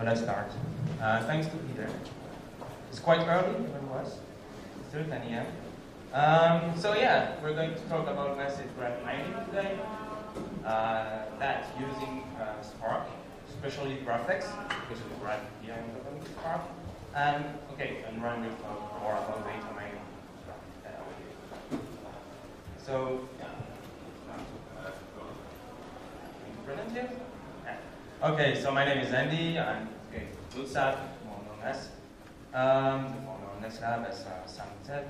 let's start. Thanks to Peter. It's quite early, even it was. It's still 10 a.m. So yeah, we're going to talk about message graph mining today. That's using Spark, especially GraphX, which is the graph behind Spark. And Ryan will talk more about data mining. So, present here? Yeah. Okay, so my name is Andy. I'm Lutsat, more known as Lab, as Sam said.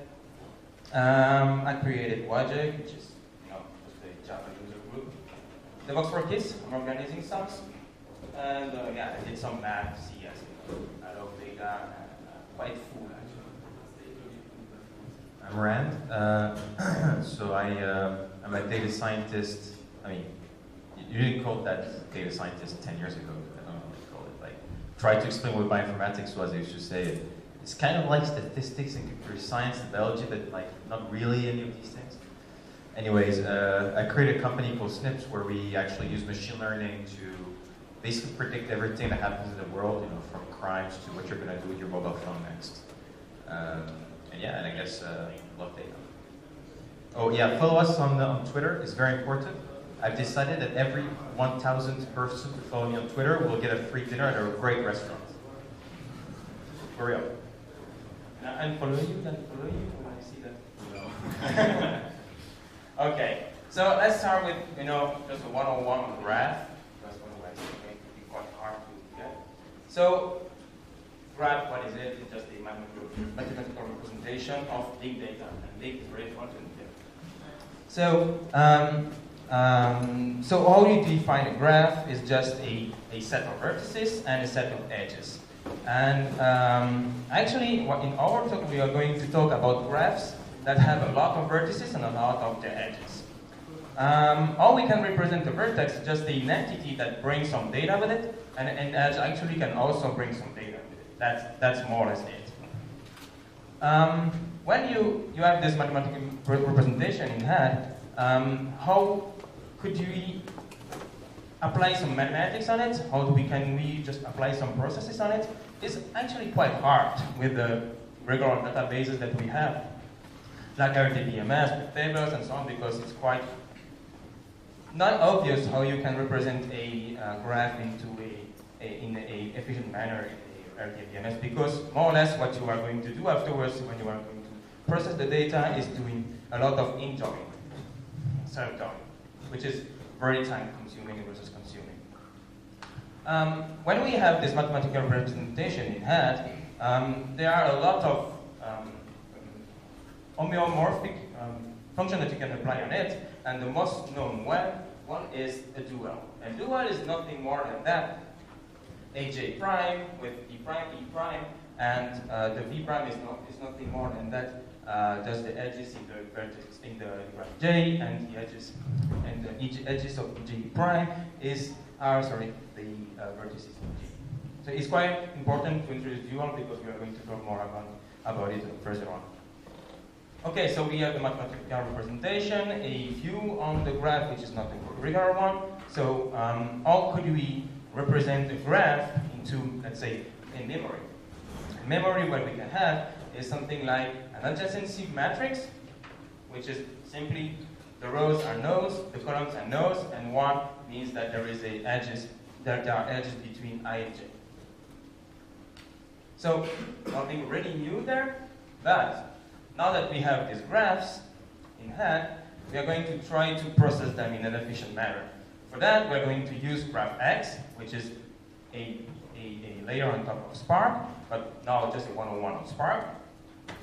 I created Wajik, which is just a Java user group. DevOps for Kids, I'm organizing some. And I did some math, CS, I love data, and quite full actually. I'm Rand. So I'm a data scientist. I mean, you didn't call that data scientist 10 years ago. I don't know what you call it. Like, try to explain what bioinformatics was. I used to say it's kind of like statistics and computer science and biology, but like not really any of these things. Anyways, I created a company called Snips where we actually use machine learning to basically predict everything that happens in the world, from crimes to what you're going to do with your mobile phone next. And I guess love data. Oh yeah, follow us on Twitter. It's very important. I've decided that every 1,000th person to follow me on Twitter will get a free dinner at a great restaurant. For real. And follow you when I see that. Okay, so let's start with just a 101 on the graph. That's otherwise it may be quite hard to get. So graph, what is it? It's just a mathematical representation of big data, and big is very important. So how do you define a graph? Is just a set of vertices and a set of edges. And actually, in our talk, we are going to talk about graphs that have a lot of vertices and a lot of the edges. How we can represent a vertex is just an entity that brings some data with it, and an edge actually can also bring some data with it. That's more or less it. When you have this mathematical representation in hand, how could you apply some mathematics on it? Can we just apply some processes on it? It's actually quite hard with the regular databases that we have, like RDBMS, with tables and so on, because it's quite not obvious how you can represent a graph in an efficient manner in the RDBMS, because more or less what you are going to do afterwards when you are going to process the data is doing a lot of in-jogging, self-jogging, which is very time-consuming versus consuming. When we have this mathematical representation in hand, there are a lot of homeomorphic functions that you can apply on it, and the most known one is a dual. A dual is nothing more than that. AJ prime with E prime, E prime, and the V prime is nothing more than that. Just the edges in the vertex in the graph J, and the edges of J prime are the vertices of G. So it's quite important to introduce dual because we are going to talk more about it further on. Okay, so we have the mathematical representation, a view on the graph, which is not a regular one. So how could we represent the graph into, let's say, a memory? Memory, what we can have is something like an adjacency matrix, which is simply the rows are nodes, the columns are nodes, and one means that there are edges between I and J. So nothing really new there, but now that we have these graphs in hand, we are going to try to process them in an efficient manner. For that, we're going to use GraphX, which is a layer on top of Spark, but now just a 101 on Spark.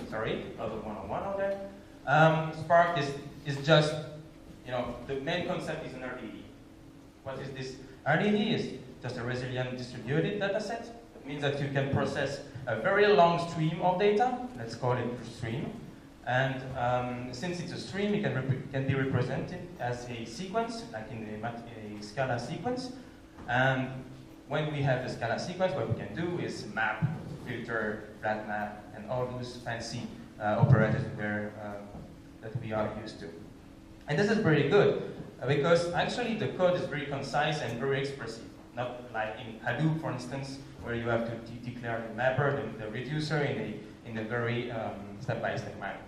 Sorry, not a 101 on there. Spark is just, the main concept is an RDD. What is this? RDD is just a resilient distributed dataset. It means that you can process a very long stream of data. Let's call it stream. And since it's a stream, it can be represented as a sequence, like in a Scala sequence. And when we have the Scala sequence, what we can do is map, filter, flat map, and all those fancy operators that we are used to. And this is pretty good, because actually the code is very concise and very expressive. not like in Hadoop, for instance, where you have to declare the mapper, the reducer in a very step-by-step manner.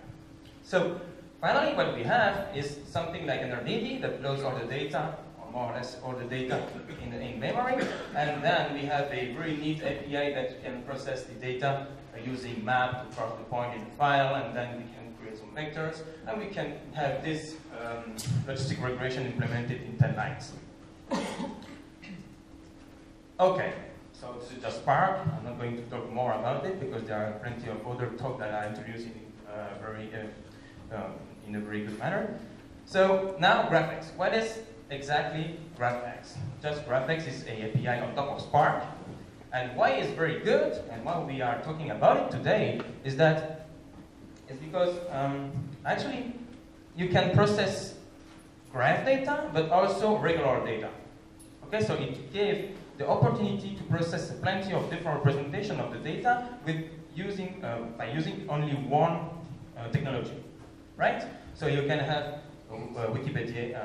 So finally, what we have is something like an RDD that loads all the data, or more or less all the data in memory, and then we have a very neat API that can process the data using map to cross the point in the file, and then we can create some vectors, and we can have this logistic regression implemented in 10 lines. Okay, so this is just Spark. I'm not going to talk more about it because there are plenty of other talks that I introduced in a very good manner. So now GraphX. What is exactly GraphX? Just GraphX is an API on top of Spark. And why it's very good, and why we are talking about it today, is that it's because actually you can process graph data, but also regular data. Okay, so it gave the opportunity to process plenty of different representation of the data by using only one technology, right? So you can have a Wikipedia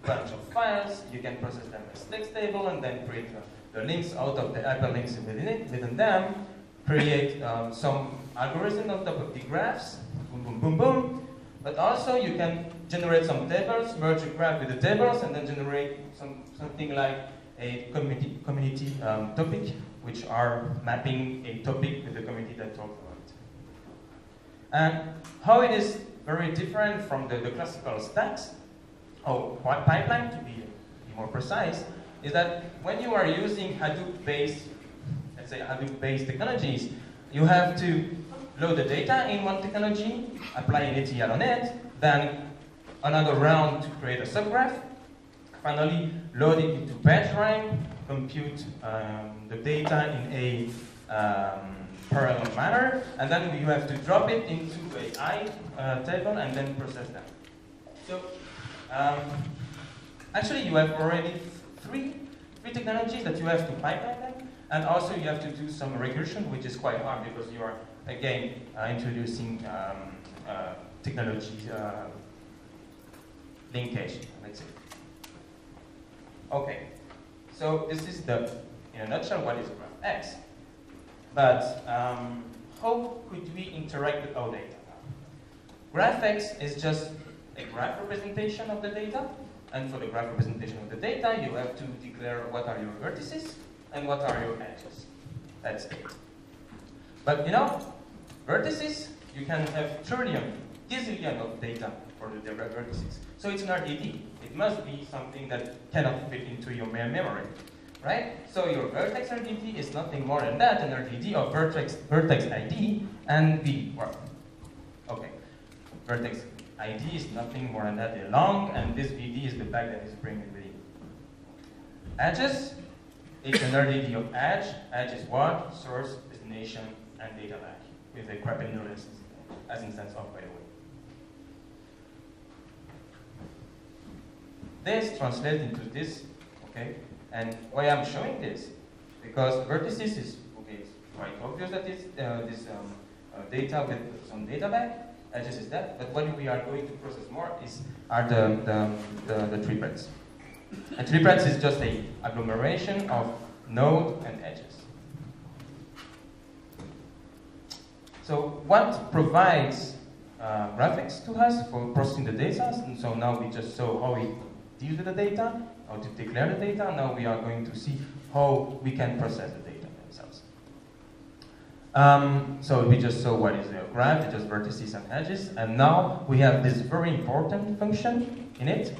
bunch of files, you can process them as text table, and then create the links out of the hyperlinks within them, create some algorithm on top of the graphs, boom, boom, boom, boom. But also you can generate some tables, merge a graph with the tables, and then generate something like a community topic, which are mapping a topic with the community that talks about it. And how it is very different from the classical stacks, or pipeline to be more precise, is that when you are using Hadoop-based, let's say Hadoop-based technologies, you have to load the data in one technology, apply an ETL on it, then another round to create a subgraph, finally load it into PageRank, compute the data in a parallel manner, and then you have to drop it into a I table and then process them. So actually you have already three technologies that you have to pipeline them, and also you have to do some regression, which is quite hard because you are again introducing technology linkage, let's say. Okay, so this is in a nutshell, what is GraphX. But how could we interact with our data? GraphX is just a graph representation of the data, and for the graph representation of the data, you have to declare what are your vertices and what are your edges. That's it. But you know, vertices, you can have gazillion of data for the vertices. So it's an RDD. It must be something that cannot fit into your memory, right? So your vertex RDD is nothing more than that, an RDD of vertex ID and VD. Okay, vertex ID is nothing more than that, a long, and this VD is the bag that is bringing the VD. Edges, it's an RDD of edge. Edge is what? Source, destination, and data bag, with a crappy as instance of, by the way. This translates into this, okay? And why I'm showing this? Because vertices is, okay, it's quite obvious that it's this data with some data bag. Edges is that, but what we are going to process more are the triplets. And triplets is just a agglomeration of node and edges. So what provides GraphX to us for processing the data? And so now we just saw how we deal with the data, how to declare the data. Now we are going to see how we can process the data themselves. So we just saw what is a graph, it's just vertices and edges, and now we have this very important function in it.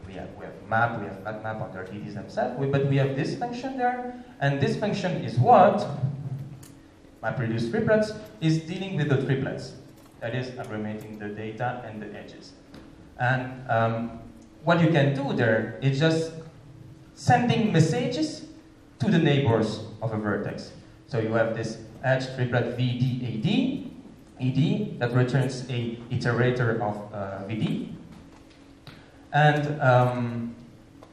We have map, we have map on the RDDs themselves, but we have this function there, and this function is what MapReduce triplets is dealing with the triplets, that is aggregating the data and the edges. And what you can do there is just sending messages to the neighbors of a vertex. So you have this edge triplet VD ED that returns a iterator of VD. And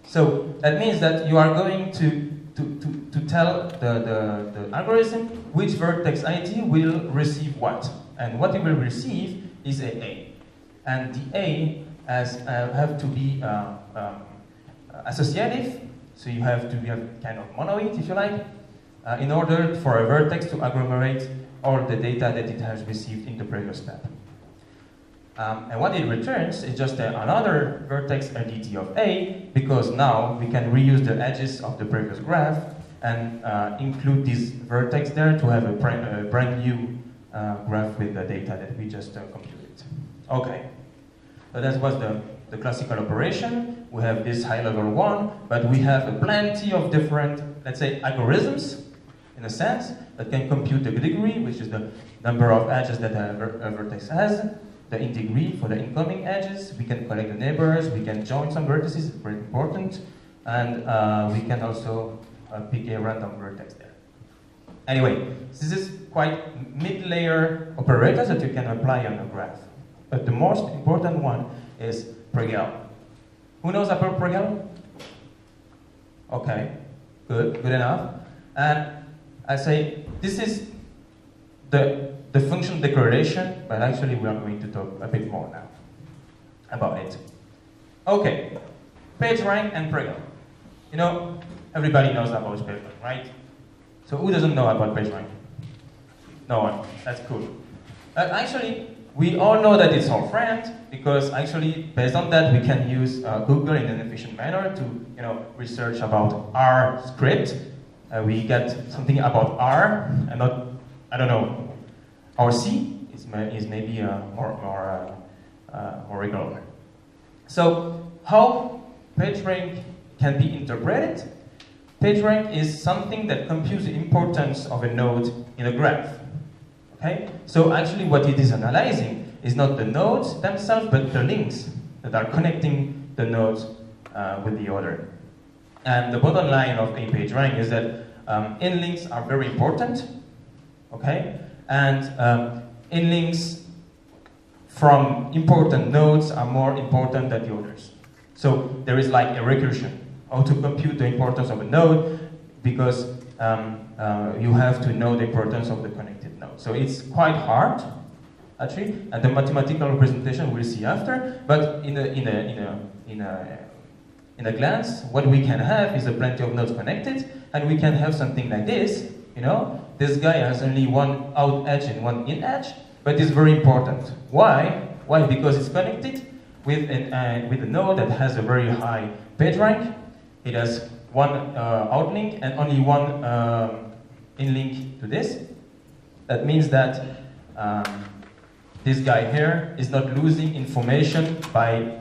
so that means that you are going to tell the algorithm which vertex ID will receive what. And what it will receive is a A. And the A have to be associative So you have to have kind of monolith, if you like, in order for a vertex to agglomerate all the data that it has received in the previous step. And what it returns is just another vertex additive of A, because now we can reuse the edges of the previous graph and include this vertex there to have a brand new graph with the data that we just computed. Okay, so that was the classical operation. We have this high-level one, but we have plenty of different, let's say, algorithms, in a sense, that can compute the degree, which is the number of edges that a vertex has, the in degree for the incoming edges. We can collect the neighbors, we can join some vertices, it's very important, and we can also pick a random vertex there. Anyway, this is quite mid-layer operators that you can apply on a graph. But the most important one is Petrella. Who knows about Petrella? Okay, good enough. And I say this is the function declaration, but actually we are going to talk a bit more now about it. Okay, PageRank and Petrella. You know, everybody knows about PageRank, right? So who doesn't know about PageRank? No one. That's cool. Actually, we all know that it's our friend, because actually, based on that, we can use Google in an efficient manner to, research about R script. We get something about R, and not, I don't know, RC is maybe more regular. So, how PageRank can be interpreted? PageRank is something that computes the importance of a node in a graph. Okay? So actually what it is analyzing is not the nodes themselves, but the links that are connecting the nodes with the other. And the bottom line of a PageRank is that in-links are very important, okay? And in-links from important nodes are more important than the others. So there is like a recursion, how to compute the importance of a node, because you have to know the importance of the connected node. So it's quite hard, actually, and the mathematical representation we'll see after. But in a glance, what we can have is a plenty of nodes connected, and we can have something like this. This guy has only one out edge and one in edge, but it's very important. Why? Why? Because it's connected with a node that has a very high PageRank. It has one outlink and only one in-link to this. That means that this guy here is not losing information by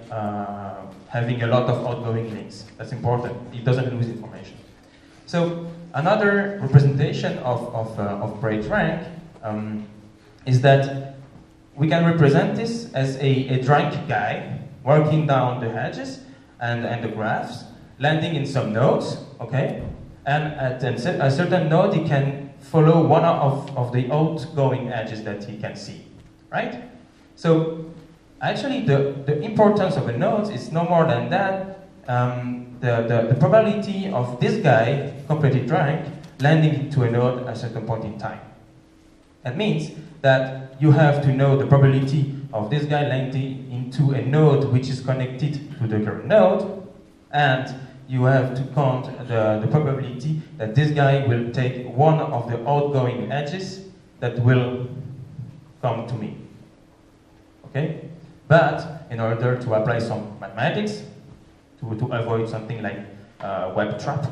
having a lot of outgoing links. That's important. It doesn't lose information. So another representation of PageRank is that we can represent this as a drunk guy walking down the edges and the graphs, landing in some nodes, okay? And at a certain node, he can follow one of the outgoing edges that he can see, right? So actually, the importance of a node is no more than that. The probability of this guy, completely drunk, landing into a node at a certain point in time. That means that you have to know the probability of this guy landing into a node which is connected to the current node, and you have to count the probability that this guy will take one of the outgoing edges that will come to me. Okay? But in order to apply some mathematics, to avoid something like web trap,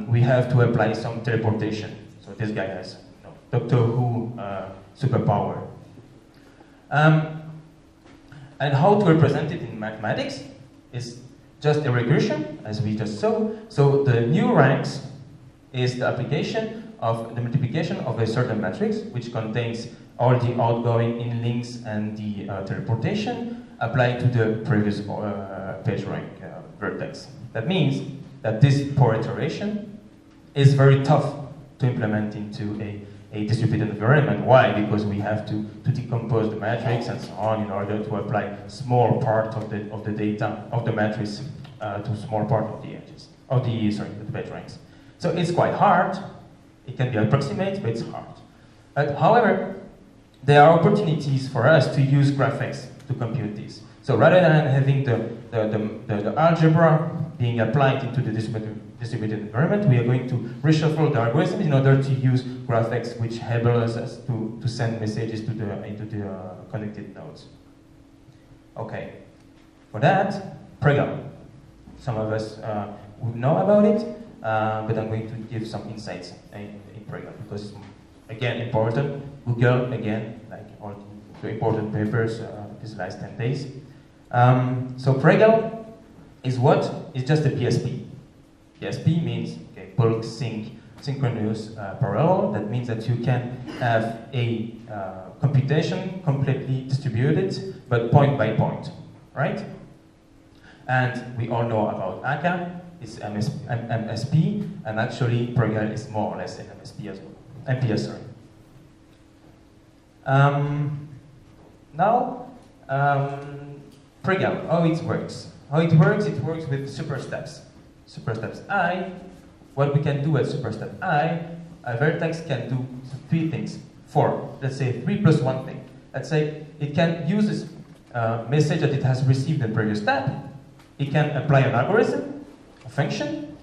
we have to apply some teleportation. So this guy has Doctor Who superpower. And how to represent it in mathematics is just a regression, as we just saw. So the new ranks is the application of the multiplication of a certain matrix, which contains all the outgoing in-links and the teleportation applied to the previous PageRank vertex. That means that this poor iteration is very tough to implement into a distributed environment. Why? Because we have to decompose the matrix and so on in order to apply small part of the data of the matrix to small part of the edges of the PageRanks. So it's quite hard. It can be approximate, but it's hard. However, there are opportunities for us to use GraphX to compute this. So rather than having the algebra being applied into the distributed environment, we are going to reshuffle the algorithm in order to use GraphX, which enables us to send messages into the connected nodes. Okay, for that, Petrella. Some of us would know about it, but I'm going to give some insights in Petrella because it's, again, important. Google, again, like all the important papers these last 10 days. So Petrella is what? It's just a PSP. PSP means bulk synchronous parallel. That means that you can have a computation completely distributed, but point by point, right? And we all know about ACA, it's MSP, and actually Petrella is more or less an MSP as well. MPS, sorry. Now, Petrella, how it works. It works with super steps. Super steps I, what we can do at super step I, a vertex can do 3 things. 4, let's say 3 plus 1 thing. Let's say it can use this message that it has received in the previous step. It can apply an algorithm, a function,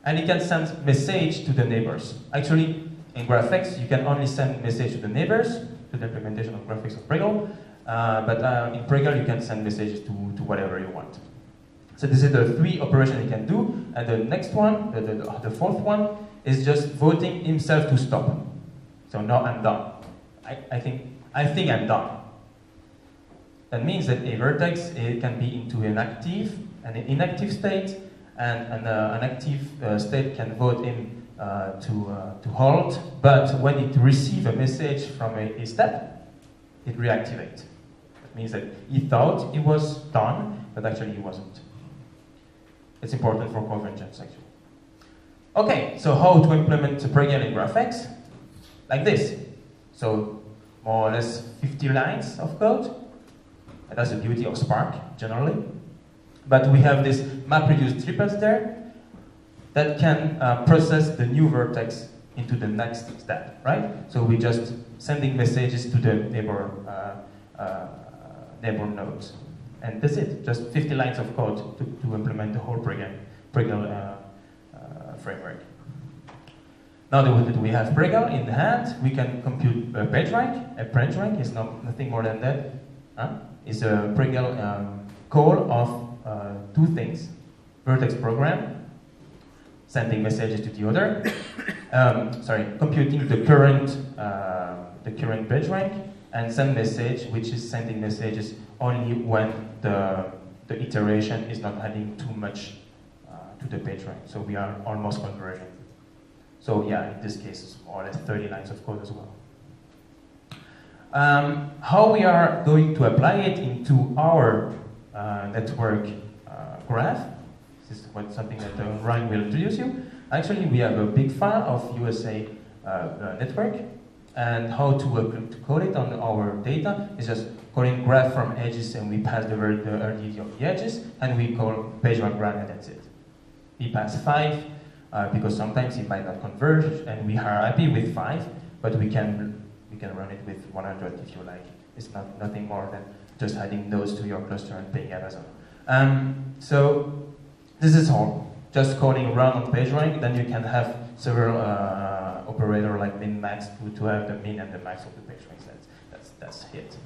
and it can send message to the neighbors. Actually, in GraphX, you can only send message to the neighbors, to the implementation of GraphX of Petrella, but in Petrella, you can send messages to whatever you want. So this is the 3 operations you can do, and the next one, the 4th one, is just voting himself to stop. So now I'm done. I think I'm done. That means that a vertex can be into an active and an inactive state, and an active state can vote in to halt, but when it receives a message from a step, it reactivates. That means that he thought it was done, but actually it wasn't. It's important for convergence, actually. Okay, so how to implement Petrella in GraphX? Like this. So, more or less 50 lines of code. And that's the beauty of Spark, generally. But we have this MapReduce triples there that can process the new vertex into the next step, right? So we just sending messages to the neighbor nodes. And that's it, just 50 lines of code to implement the whole Petrella framework. Now that we have Petrella in hand, we can compute a page rank. A page rank is nothing more than that. It's a Petrella call of 2 things. Vertex program, sending messages to the other. Computing the current page rank, and send message, which is sending messages only when the iteration is not adding too much to the page rank. So we are almost converging. So yeah, in this case, it's more or less 30 lines of code as well. How we are going to apply it into our network graph. This is something that Ryan will introduce you. Actually, we have a big file of USA network, and how to code it on our data is just calling graph from edges, and we pass the RDD of the edges, and we call page rank graph, and that's it. We pass 5 because sometimes it might not converge, and we are happy with 5, but we can run it with 100 if you like. It's nothing more than just adding nodes to your cluster and paying Amazon. So this is all. Just calling run on PageRank, then you can have several operator like min max to have the min and the max of the PageRank. That's it.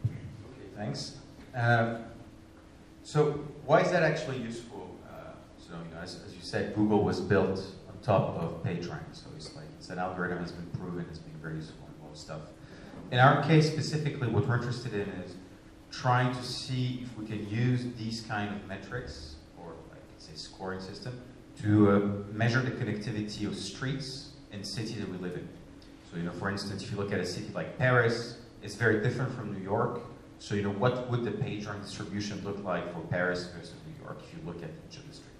Okay, thanks. So why is that actually useful? So as you said, Google was built on top of PageRank, so it's an algorithm that's been proven, it's been very useful in most stuff. In our case specifically, what we're interested in is trying to see if we can use these kind of metrics, or like say scoring system, to measure the connectivity of streets in cities that we live in. So for instance, if you look at a city like Paris, it's very different from New York. So what would the PageRank distribution look like for Paris versus New York if you look at each of the streets?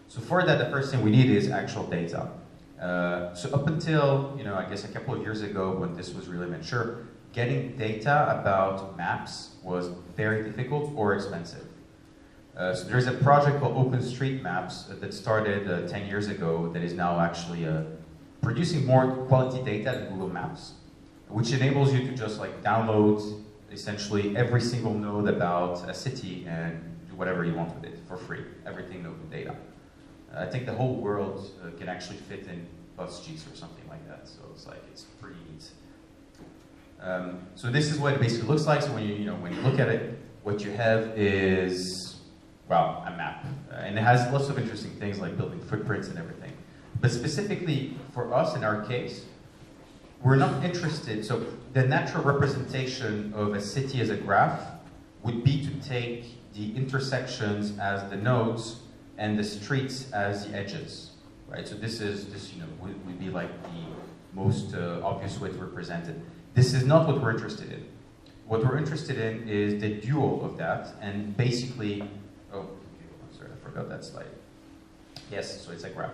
So for that, the first thing we need is actual data. So up until I guess a couple of years ago, when this was really mature, getting data about maps was very difficult or expensive. So there's a project called OpenStreetMaps that started 10 years ago that is now actually producing more quality data than Google Maps, which enables you to just like download essentially every single node about a city and do whatever you want with it for free. Everything node with data. I think the whole world can actually fit in BusGs or something like that. So it's like it's pretty neat. So this is what it basically looks like. So when you look at it, what you have is, well, a map, and it has lots of interesting things like building footprints and everything. But specifically for us, in our case, we're not interested. So the natural representation of a city as a graph would be to take the intersections as the nodes and the streets as the edges, right? So this would be like the most obvious way to represent it. This is not what we're interested in. What we're interested in is the dual of that, and basically, oh, sorry, I forgot that slide. Yes, so it's a graph.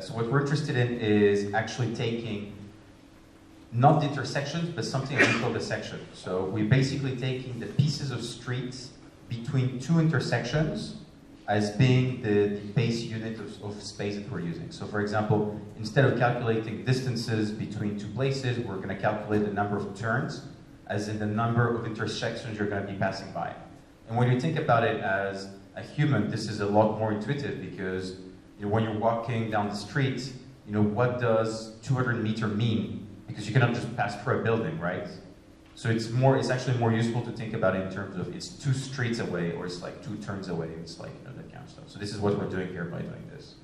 So what we're interested in is actually taking not the intersections, but something that we call the section. So we're basically taking the pieces of streets between two intersections as being the base unit of space that we're using. So for example, instead of calculating distances between two places, we're going to calculate the number of turns, as in the number of intersections you're going to be passing by. And when you think about it as a human, this is a lot more intuitive, because when you're walking down the street, what does 200 meter mean? Because you cannot just pass through a building, right? So it's actually more useful to think about it in terms of it's 2 streets away, or it's like 2 turns away. It's like that kind of stuff. So this is what we're doing here by doing this.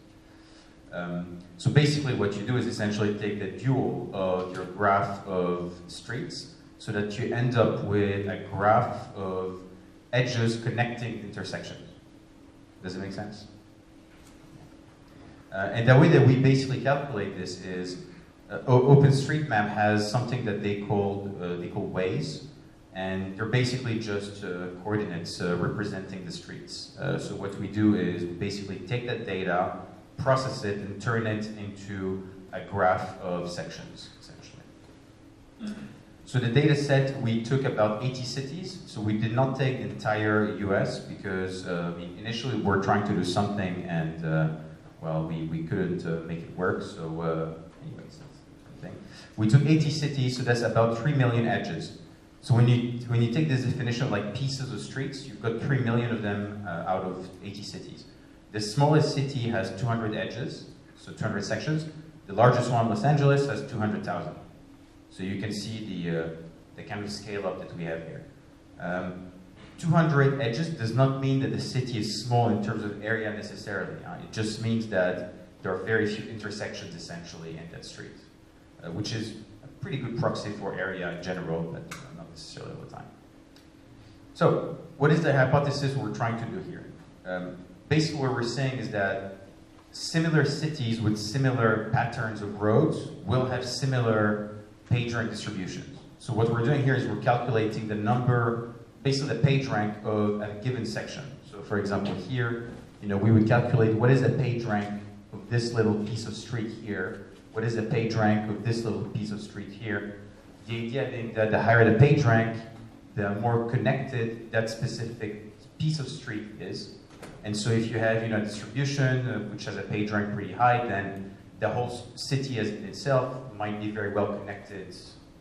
So basically what you do is essentially take the dual of your graph of streets, so that you end up with a graph of edges connecting intersections. Does it make sense? And the way that we basically calculate this is OpenStreetMap has something that they call ways, and they're basically just coordinates representing the streets. So what we do is we basically take that data, process it, and turn it into a graph of sections, essentially. So the data set, we took about 80 cities. So we did not take the entire US, because initially we're trying to do something, and well, we couldn't make it work. So anyways, that's the thing. We took 80 cities, so that's about 3 million edges. So when you take this definition of like pieces of streets, you've got 3 million of them out of 80 cities. The smallest city has 200 edges, so 200 sections. The largest one, Los Angeles, has 200,000. So you can see the kind of scale up that we have here. 200 edges does not mean that the city is small in terms of area necessarily. It just means that there are very few intersections essentially in that street, which is a pretty good proxy for area in general, but not necessarily all the time. So what is the hypothesis we're trying to do here? Basically what we're saying is that similar cities with similar patterns of roads will have similar PageRank distributions. So what we're doing here is we're calculating the number, basically the PageRank of a given section. So for example here, we would calculate what is the PageRank of this little piece of street here, what is the PageRank of this little piece of street here. The idea being that the higher the PageRank, the more connected that specific piece of street is. And so if you have a distribution which has a PageRank pretty high, then the whole city as in itself might be very well connected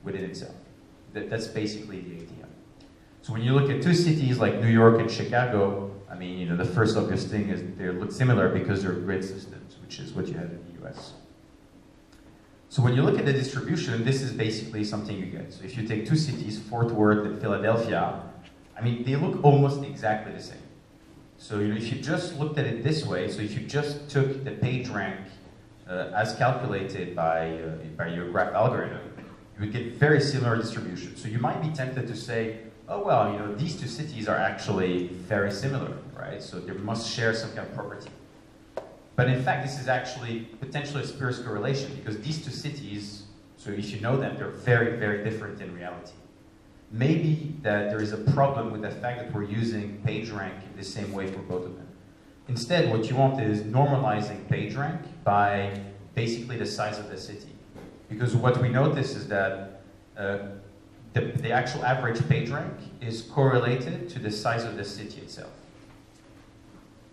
within itself. That's basically the idea. So when you look at 2 cities like New York and Chicago, the first obvious thing is they look similar because they're grid systems, which is what you have in the US. So when you look at the distribution, this is basically something you get. So if you take 2 cities, Fort Worth and Philadelphia, they look almost exactly the same. So if you just looked at it this way, so if you just took the PageRank as calculated by your graph algorithm, you would get very similar distribution. So you might be tempted to say, oh well, these 2 cities are actually very similar, right? So they must share some kind of property. But in fact, this is actually potentially a spurious correlation, because these 2 cities, so if you know them, they're very, very different in reality. Maybe that there is a problem with the fact that we're using PageRank in the same way for both of them. Instead, what you want is normalizing PageRank by basically the size of the city. Because what we notice is that the actual average PageRank is correlated to the size of the city itself.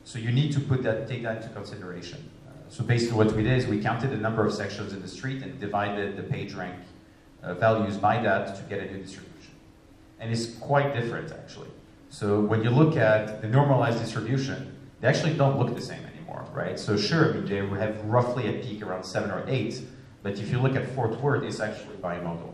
So you need to take that into consideration. So basically what we did is we counted the number of sections in the street and divided the PageRank values by that to get a new distribution. and it's quite different actually. So when you look at the normalized distribution, they actually don't look the same anymore, right? So sure, I mean, they have roughly a peak around 7 or 8, but if you look at Fort Worth, it's actually bimodal.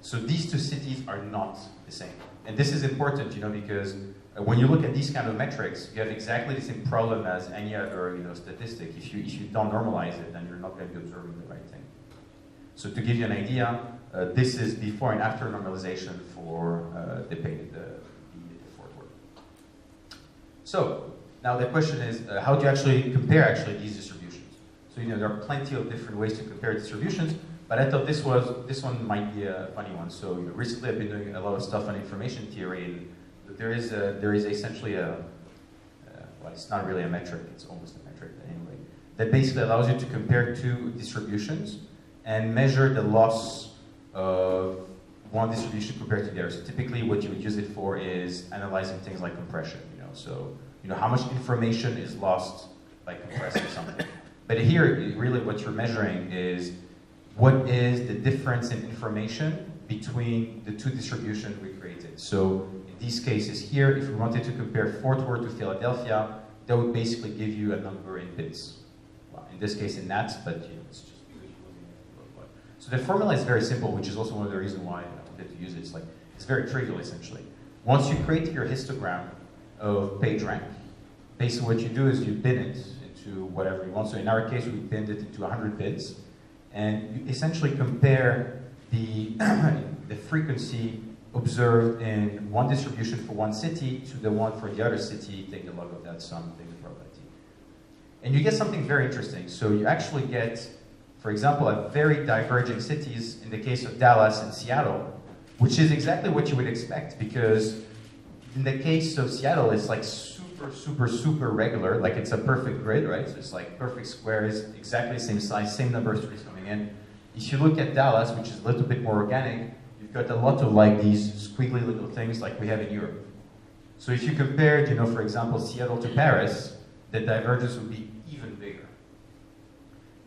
So these two cities are not the same. And this is important, because when you look at these kind of metrics, you have exactly the same problem as any other statistic. If you don't normalize it, then you're not going to be observing the right thing. So to give you an idea, this is before and after normalization for the Fort Worth. So now the question is, how do you actually compare these distributions? So there are plenty of different ways to compare distributions, but I thought this one might be a funny one. So recently I've been doing a lot of stuff on information theory, and there is essentially well, it's not really a metric, it's almost a metric, but anyway, that basically allows you to compare two distributions and measure the loss of one distribution compared to the other. So typically what you would use it for is analyzing things like compression, so how much information is lost by compressing something. But here, really what you're measuring is what is the difference in information between the two distributions we created. So in these cases here, if we wanted to compare Fort Worth to Philadelphia, that would basically give you a number in bits. Well, in this case in nats, but it's just so the formula is very simple, which is also one of the reasons why I wanted to use it. It's very trivial essentially. Once you create your histogram of page rank, basically what you do is you bin it into whatever you want. So in our case, we binned it into 100 bits, and you essentially compare the the frequency observed in one distribution for one city to the one for the other city, take the log of that sum, take the probability. And you get something very interesting. So you actually get, for example, a very diverging cities in the case of Dallas and Seattle, which is exactly what you would expect, because in the case of Seattle, it's like super regular, like it's a perfect grid, right? So it's like perfect squares, exactly the same size, same number of streets coming in. If you look at Dallas, which is a little bit more organic, you've got a lot of these squiggly little things like we have in Europe. So if you compared, for example, Seattle to Paris, the divergence would be even bigger.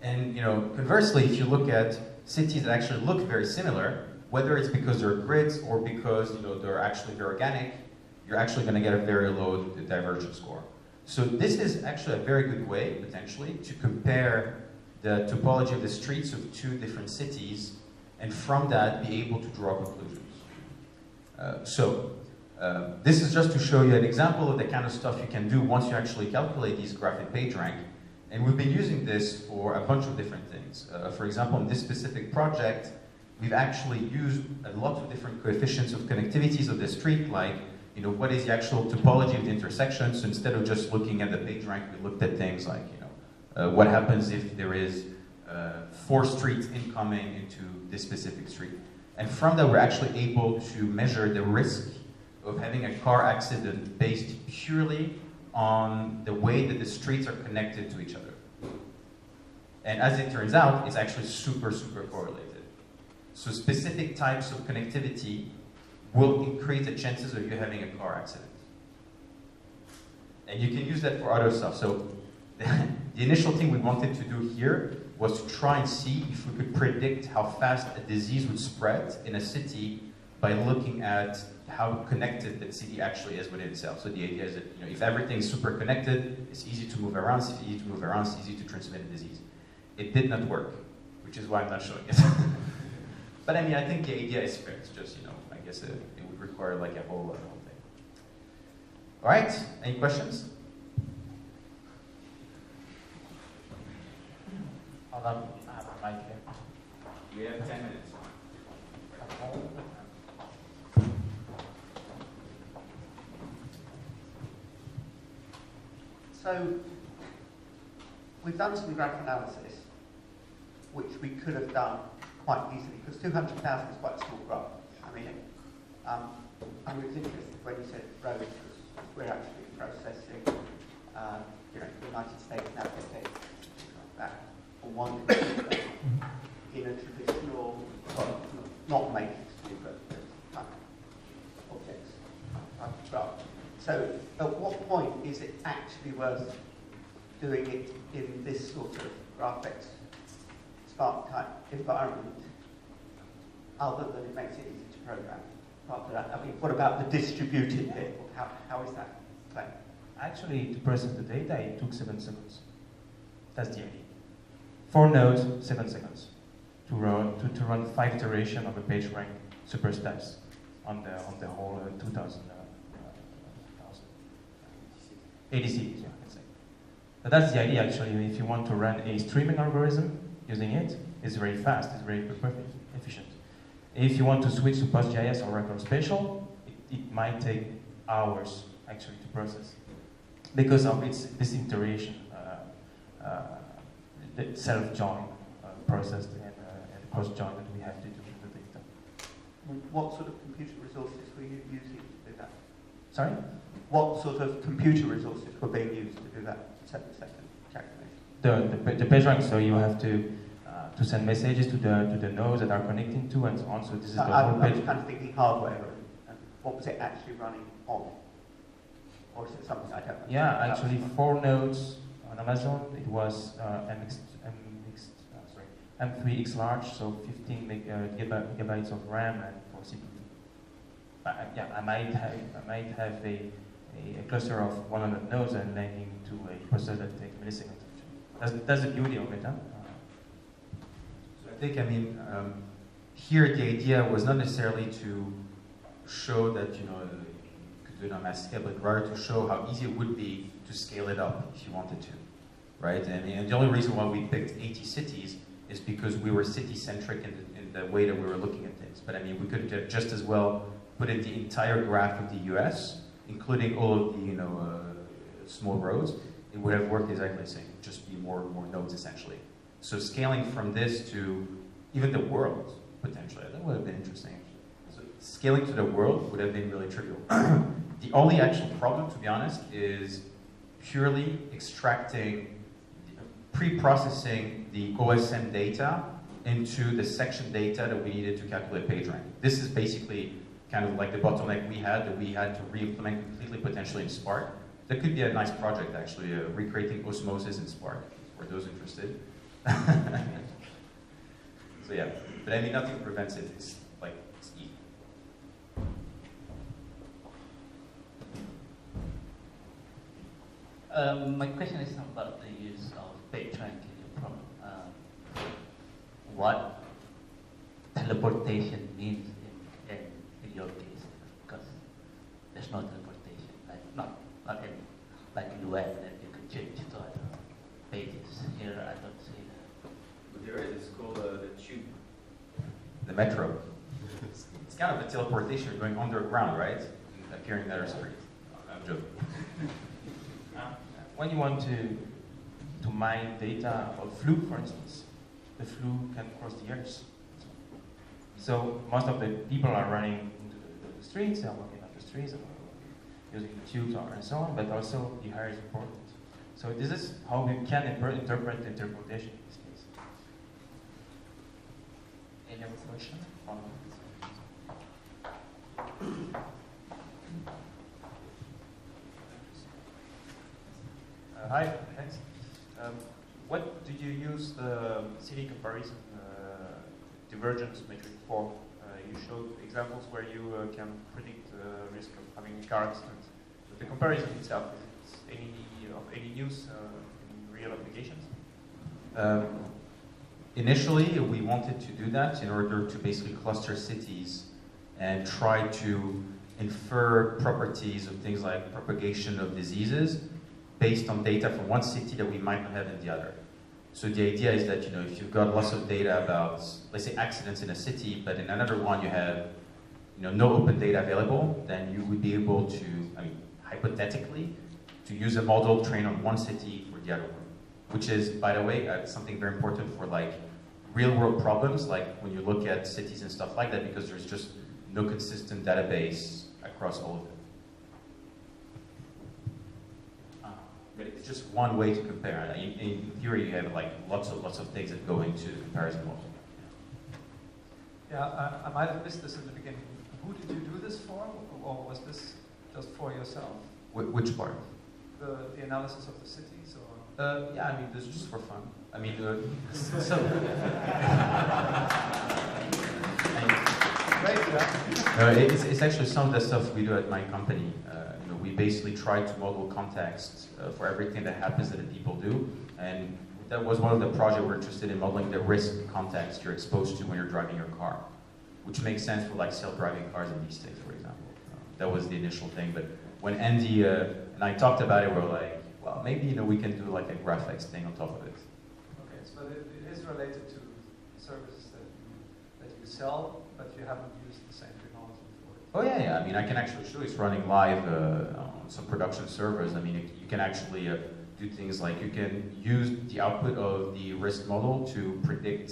And conversely, if you look at cities that actually look very similar, whether it's because they're grids or because they're actually very organic, you're actually going to get a very low divergence score. So this is actually a very good way, potentially, to compare the topology of the streets of two different cities, and from that, be able to draw conclusions. This is just to show you an example of the kind of stuff you can do once you actually calculate these graphic page rank. And we've been using this for a bunch of different things. For example, in this specific project, we've actually used a lot of different coefficients of connectivities of the street, like what is the actual topology of the intersection. So instead of just looking at the page rank, we looked at things like what happens if there is 4 streets incoming into this specific street. And from that, we're actually able to measure the risk of having a car accident based purely on the way that the streets are connected to each other. And as it turns out, it's actually super correlated. So specific types of connectivity will increase the chances of you having a car accident. And you can use that for other stuff. So the initial thing we wanted to do here was to try and see if we could predict how fast a disease would spread in a city by looking at how connected that city actually is within itself. So the idea is that if everything's super connected, it's easy to move around. If it's easy to move around, it's easy to transmit a disease. It did not work, which is why I'm not showing it. But I think the idea is fair. It's just, I guess it would require a whole thing. All right, any questions? I have a mic here. We have 10 minutes. So we've done some graph analysis, which we could have done quite easily, because 200,000 is quite a small graph. I was interested when you said roads, because we're actually processing, the United States navigation, like that, on one computer in a traditional, well, not matrix view, but type of objects type of graph. So at what point is it actually worth doing it in this sort of GraphX Spark type environment, other than it makes it easy to program? after that? I mean, what about the distributed bit? How is that playing? Actually, to process the data, it took 7 seconds. That's the idea. 4 nodes, 7 seconds. To run 5 iterations of a page rank super steps on the whole 2,000 80 cities, yeah, I can say. But that's the idea, actually. If you want to run a streaming algorithm using it, it's very fast, it's very perfect, efficient. If you want to switch to PostGIS or Record Spatial, it might take hours, actually, to process. Because of this iteration, the self-join process and cross-join that we have to do with the data. What sort of computer resources were you using to do that? Sorry? What sort of computer resources were being used to do that 7-second calculation? The page rank, so you have to send messages to the nodes that are connecting to and so on. So this is the whole page. I'm kind of thinking hardware. And what was it actually running on? Or is it something I don't know? Yeah, actually 4 nodes on Amazon. It was M3X large, so 15 gigabytes of RAM and 4 CPU. Yeah, I might have a cluster of 100 nodes and linking to a process that takes milliseconds. That's the beauty of it, huh? So I think, I mean, here the idea was not necessarily to show that, you know, you could do it on mass scale, but rather to show how easy it would be to scale it up if you wanted to, right? And the only reason why we picked 80 cities is because we were city-centric in the way that we were looking at things. But I mean, we could have just as well put in the entire graph of the US, including all of the, you know, small roads. It would have worked exactly the same, just be more nodes essentially. So scaling from this to even the world, potentially, that would have been interesting. So scaling to the world would have been really trivial. The only actual problem, to be honest, is purely extracting, pre-processing the OSM data into the section data that we needed to calculate PageRank. This is basically kind of like the bottleneck we had to re-implement completely potentially in Spark. That could be a nice project, actually, recreating osmosis in Spark, for those interested. So yeah, but I mean, nothing prevents it. It's like, it's easy. My question is about the use of PageRank in your problem. What teleportation means in your case, because there's no teleportation, like not in like in the web that you can change to other pages. Here I don't see that. But there is. It's called the tube, the metro. It's kind of a teleportation. You're going underground, right? And appearing in other street. I'm joking. When you want to mine data about flu, for instance, the flu can cross the Earth. So most of the people are running into the streets, they are walking up the streets, using the tubes and so on, but also the air is important. So this is how we can interpret the interpretation in this case. Any other question? Hi, thanks. What did you use the city comparison divergence metric for? You showed examples where you can predict the risk of having a car accident. But the comparison itself, is it any use in real applications? Initially, we wanted to do that in order to basically cluster cities and try to infer properties of things like propagation of diseases based on data from one city that we might not have in the other. So the idea is that, you know, if you've got lots of data about, let's say, accidents in a city, but in another one you have, you know, no open data available, then you would be able to, I mean, hypothetically, to use a model trained on one city for the other one. Which is, by the way, something very important for like real-world problems, like when you look at cities and stuff like that, because there's just no consistent database across all of them. But it's just one way to compare. In theory, you have like lots of things that go into the comparison model. Yeah, I might have missed this in the beginning. Who did you do this for, or was this just for yourself? Which part? The analysis of the cities, or? Yeah, I mean, this is just for fun. I mean, so. Great, yeah. It's actually some of the stuff we do at my company. We basically try to model context for everything that happens that the people do, and that was one of the projects we're interested in, modeling the risk context you're exposed to when you're driving your car, which makes sense for like self-driving cars in these days, for example. That was the initial thing, but when Andy and I talked about it, we were like, well, maybe we can do like a GraphX thing on top of it. Okay, so it is related to services that you sell, but you haven't used the same technology for it. Oh yeah. I mean, I can actually show it's running live on some production servers. I mean, you can actually do things like you can use the output of the risk model to predict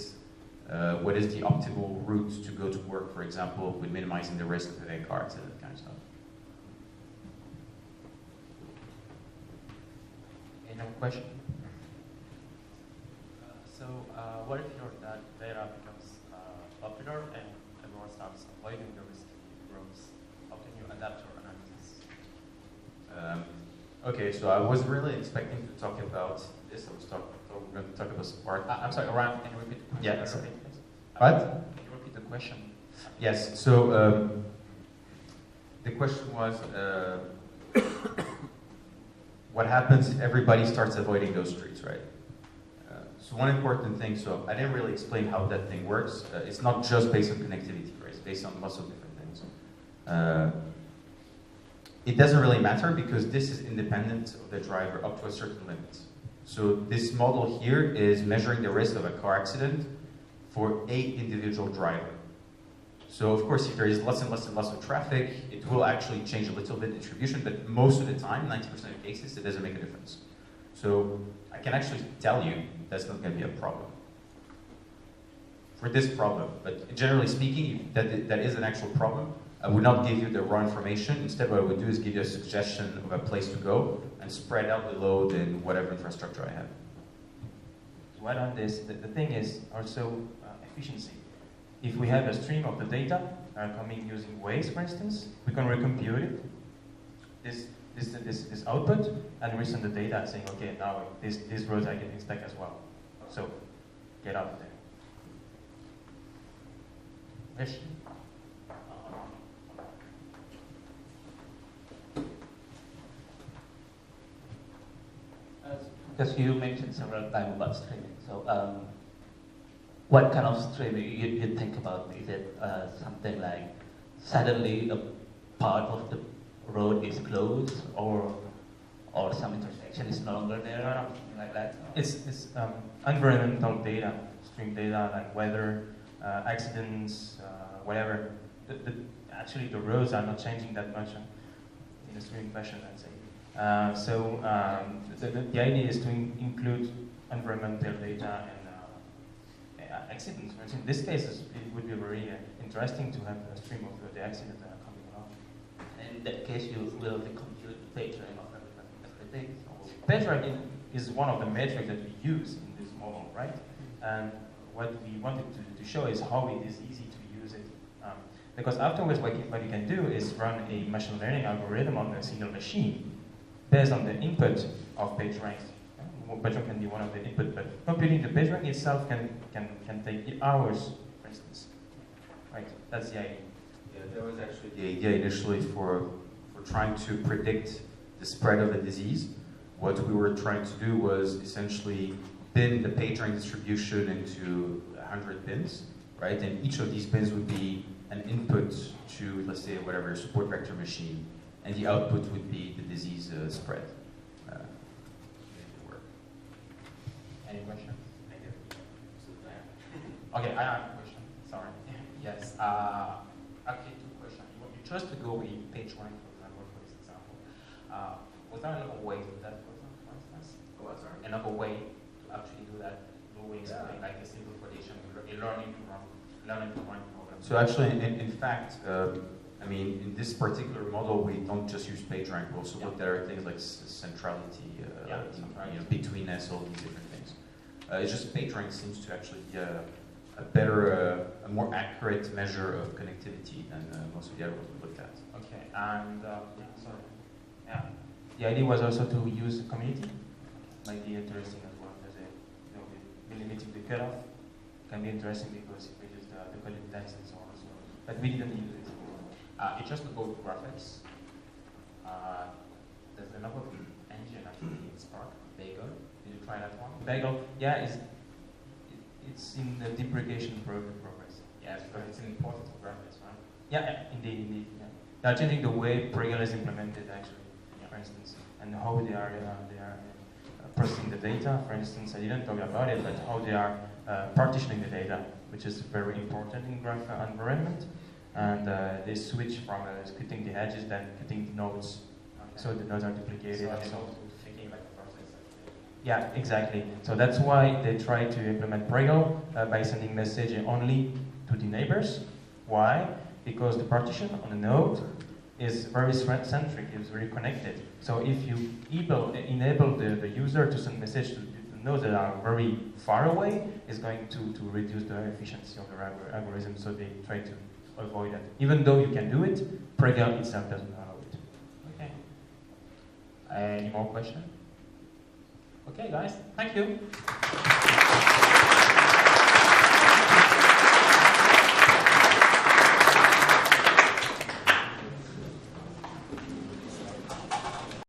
what is the optimal route to go to work, for example, with minimizing the risk of having a car accident, that kind of stuff. Any other question? What if your data becomes popular and everyone starts avoiding the risky roads? How can you adapt your analysis? Okay, so I was really expecting to talk about this. I was we're going to talk about Spark. I'm sorry, Ryan, can you repeat the question? Yeah, sorry. What? What? Can you repeat the question? Yes, so the question was, what happens if everybody starts avoiding those streets, right? So one important thing, so I didn't really explain how that thing works. It's not just based on connectivity, right? It's based on lots of different things. It doesn't really matter because this is independent of the driver up to a certain limit. So this model here is measuring the risk of a car accident for a individual driver. So of course, if there is lots and lots and lots of traffic, it will actually change a little bit the distribution, but most of the time, 90% of cases, it doesn't make a difference. So I can actually tell you that's not going to be a problem for this problem. But generally speaking, if that is an actual problem, I would not give you the raw information. Instead, what I would do is give you a suggestion of a place to go and spread out the load in whatever infrastructure I have. To add on this, the thing is also efficiency. If we have a stream of the data coming using Waze, for instance, we can recompute it, this output, and resend the data saying, okay, now these roads I can expect as well. So get out of there. Question? Because you mentioned several times about streaming. So what kind of streaming you think about? Is it something like suddenly a part of the road is closed, or some intersection is no longer there, or something like that? It's environmental data, stream data like weather, accidents, whatever. Actually, the roads are not changing that much in a streaming fashion, I'd say. So the idea is to include environmental data and accidents. For instance, in this case, it would be very interesting to have a stream of the accidents that are coming along. And in that case, you will recompute the PageRank of everything. PageRank is one of the metrics that we use in this model, right? And what we wanted to show is how it is easy to use it. Because afterwards, what you can do is run a machine learning algorithm on a single machine based on the input of PageRank. PageRank can be one of the input, but computing the PageRank itself can take hours, for instance. Right, that's the idea. Yeah, that was actually the idea initially for trying to predict the spread of the disease. What we were trying to do was essentially bin the PageRank distribution into 100 bins, right? And each of these bins would be an input to, let's say, whatever support vector machine, and the output would be the disease spread. Any questions? Okay, I have a question. Sorry. Yes. Actually, two questions. You chose to go with PageRank, for example, for this example. Was there another way to do that, for instance? What, sorry? Another way to actually do that, moving something like a simple prediction, learning to run programs. So actually, in fact, I mean, in this particular model, we don't just use PageRank. We also looked at things like centrality, betweenness, all these different things. It's just PageRank seems to actually be a better, a more accurate measure of connectivity than most of the other ones we looked at. Okay, and sorry. Yeah. The idea was also to use the community. Might be interesting as well, because limiting the cutoff can be interesting because if we use the code intents and so on and so on. but we didn't use it. You just go to GraphX. There's another engine actually in Spark, Bagel. Did you try that one? Bagel, yeah, it's in the deprecation progress. Yes, but it's important to GraphX, right? Yeah, indeed. Yeah. They're changing the way Bagel is implemented, actually, for instance, and how they are processing the data. For instance, I didn't talk about it, but how they are partitioning the data, which is very important in graph environment. And they switch from splitting the edges than cutting the nodes, so the nodes are duplicated. So thinking like a process. Yeah, exactly. So that's why they try to implement Prego by sending message only to the neighbors. Why? Because the partition on the node is very centric, it's very connected. So if you enable the user to send message to nodes that are very far away, it's going to reduce the efficiency of the algorithm. So they try to avoid that. Even though you can do it, Prego itself doesn't allow it. Okay. Any more questions? Okay, guys, thank you.